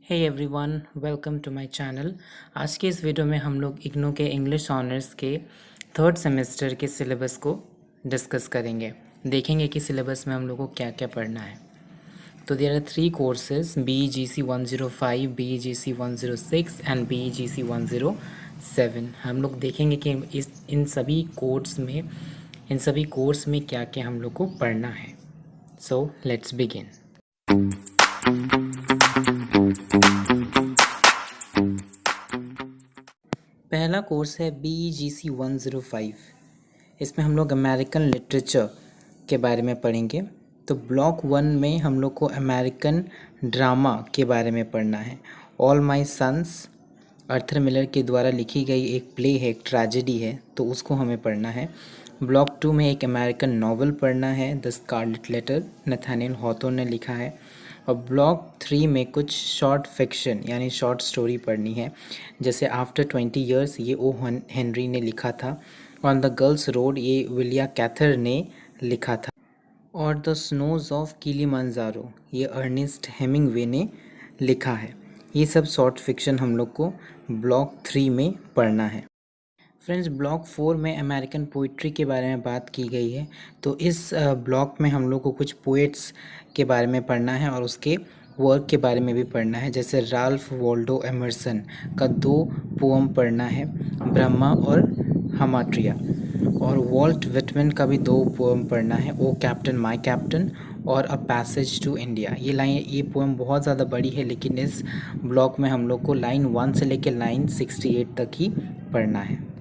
Hey everyone, welcome to my channel. आज के इस वीडियो में हम लोग इग्नू के इंग्लिश ऑनर्स के थर्ड सेमेस्टर के सिलेबस को डिस्कस करेंगे। देखेंगे कि सिलेबस में हम लोग को क्या क्या पढ़ना है। तो there are 3 courses, BEGC 105, BEGC 106 and BEGC 107। हम लोग देखेंगे कि इन सभी कोर्स में क्या क्या हम लोग को पढ़ना है। So let's begin. पहला कोर्स है BEGC 105। इसमें हम लोग अमेरिकन लिटरेचर के बारे में पढ़ेंगे। तो ब्लॉक 1 में हम लोग को अमेरिकन ड्रामा के बारे में पढ़ना है। All My Sons Arthur Miller के द्वारा लिखी गई एक प्ले है, एक ट्रेजेडी है, तो उसको हमें पढ़ना है। ब्लॉक 2 में एक अमेरिकन नॉवल पढ़ना है, The Scarlet Letter, Nathaniel Hawthorne ने लिखा है। और ब्लॉक 3 में कुछ शॉर्ट फिक्शन यानी शॉर्ट स्टोरी पढ़नी है, जैसे आफ्टर 20 ईयर्स, ये ओ हेनरी ने लिखा था। ऑन द गर्ल्स रोड, ये विलिया कैथर ने लिखा था। और द स्नोज ऑफ किलिमंजारो, ये अर्नेस्ट हेमिंगवे ने लिखा है। ये सब शॉर्ट फिक्शन हम लोग को ब्लॉक 3 में पढ़ना है। फ्रेंड्स, ब्लॉक 4 में अमेरिकन पोइट्री के बारे में बात की गई है। तो इस ब्लॉक में हम लोग को कुछ पोएट्स के बारे में पढ़ना है और उसके वर्क के बारे में भी पढ़ना है। जैसे राल्फ वॉल्डो एमर्सन का 2 पोअम पढ़ना है, ब्रह्मा और हमाट्रिया। और वॉल्ट विटमैन का भी 2 पोअम पढ़ना है, ओ कैप्टन माय कैप्टन और अ पैसेज टू इंडिया। ये पोएम बहुत ज़्यादा बड़ी है, लेकिन इस ब्लॉक में हम लोग को लाइन 1 से लेकर लाइन 68 तक ही पढ़ना है।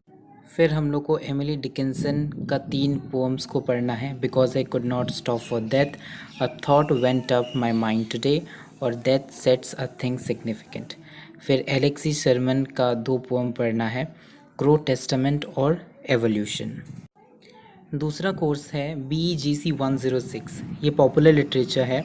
फिर हम लोग को एमिली डिकिंसन का 3 पोम्स को पढ़ना है, because I could not stop for death, a thought went up my mind today और death sets a thing significant. फिर एलेक्सी शर्मन का 2 पोम पढ़ना है, क्रो टेस्टामेंट और एवोल्यूशन। दूसरा कोर्स है BEGC 106, ये पॉपुलर लिटरेचर है।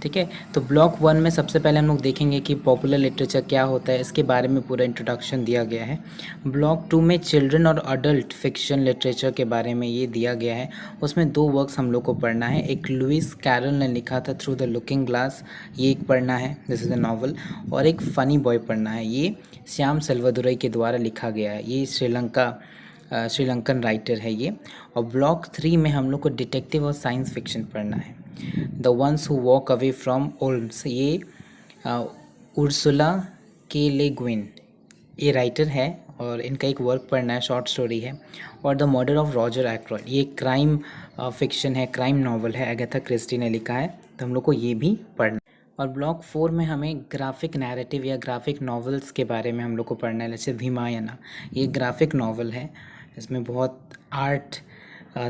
ठीक है, तो ब्लॉक 1 में सबसे पहले हम लोग देखेंगे कि पॉपुलर लिटरेचर क्या होता है, इसके बारे में पूरा इंट्रोडक्शन दिया गया है। ब्लॉक 2 में चिल्ड्रन और अडल्ट फिक्शन लिटरेचर के बारे में ये दिया गया है। उसमें 2 वर्क्स हम लोग को पढ़ना है। एक लुइस कैरल ने लिखा था, थ्रू द लुकिंग ग्लास, ये एक पढ़ना है, दिस इज़ अ नॉवल। और एक फ़नी बॉय पढ़ना है, ये श्याम सेल्वादुरई के द्वारा लिखा गया है। ये श्रीलंकन राइटर है ये। और ब्लॉक 3 में हम लोग को डिटेक्टिव और साइंस फिक्शन पढ़ना है। The ones who walk away from ओल्म्स, ये उर्सुला के ले गुइन, ये राइटर है और इनका एक वर्क पढ़ना है, शॉर्ट स्टोरी है। और द मर्डर ऑफ रॉजर एक्रोइड, ये क्राइम फिक्शन है, क्राइम नॉवल है, अगाथा क्रिस्टी ने लिखा है, तो हम लोग को ये भी पढ़ना है। और ब्लॉक 4 में हमें ग्राफिक नैरेटिव या ग्राफिक नॉवेल्स के बारे में हम लोग को पढ़ना है। जैसे भीमायना, ये ग्राफिक नॉवल है, इसमें बहुत आर्ट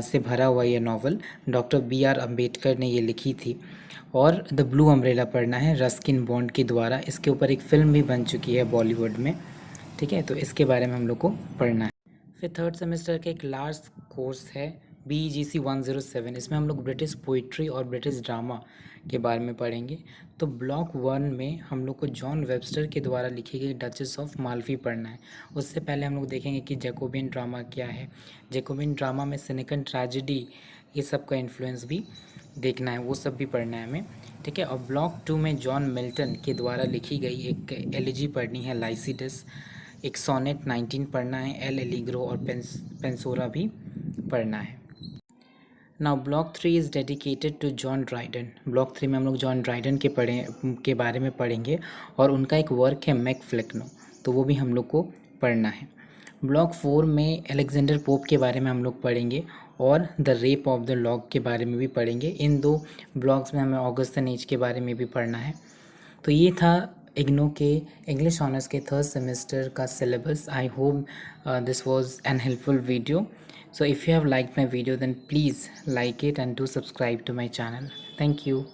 से भरा हुआ ये नॉवल, डॉक्टर BR अम्बेडकर ने ये लिखी थी। और द ब्लू अम्ब्रेला पढ़ना है, रस्किन बॉन्ड के द्वारा। इसके ऊपर एक फ़िल्म भी बन चुकी है बॉलीवुड में। ठीक है, तो इसके बारे में हम लोग को पढ़ना है। फिर थर्ड सेमेस्टर का एक लास्ट कोर्स है BEGC 107। इसमें हम लोग ब्रिटिश पोइट्री और ब्रिटिश ड्रामा के बारे में पढ़ेंगे। तो ब्लॉक 1 में हम लोग को जॉन वेबस्टर के द्वारा लिखी गई डचेस ऑफ माल्फी पढ़ना है। उससे पहले हम लोग देखेंगे कि जैकोबियन ड्रामा क्या है, जैकोबियन ड्रामा में सेनेकन ट्रेजेडी, ये सब का इन्फ्लुएंस भी देखना है, वो सब भी पढ़ना है हमें। ठीक है, और ब्लॉक 2 में जॉन मिल्टन के द्वारा लिखी गई एक एलिजी पढ़नी है, लाइसिडस। एक सोनेट 19 पढ़ना है, एल एलिग्रो और पेंसोरा भी पढ़ना है। Now block 3 is dedicated to John Dryden. Block 3 में हम लोग जॉन ड्राइडन के बारे में पढ़ेंगे और उनका एक वर्क है मैक फ्लिकनो, तो वो भी हम लोग को पढ़ना है। ब्लॉक 4 में अलेक्जेंडर पोप के बारे में हम लोग पढ़ेंगे और the rape of the log के बारे में भी पढ़ेंगे। इन 2 ब्लॉक्स में हमें ऑगस्टन एज के बारे में भी पढ़ना है। तो ये था इग्नू के इंग्लिश ऑनर्स के थर्ड सेमेस्टर का syllabus. I hope this was an helpful video. So if you have liked my video, then please like it and do subscribe to my channel. Thank you.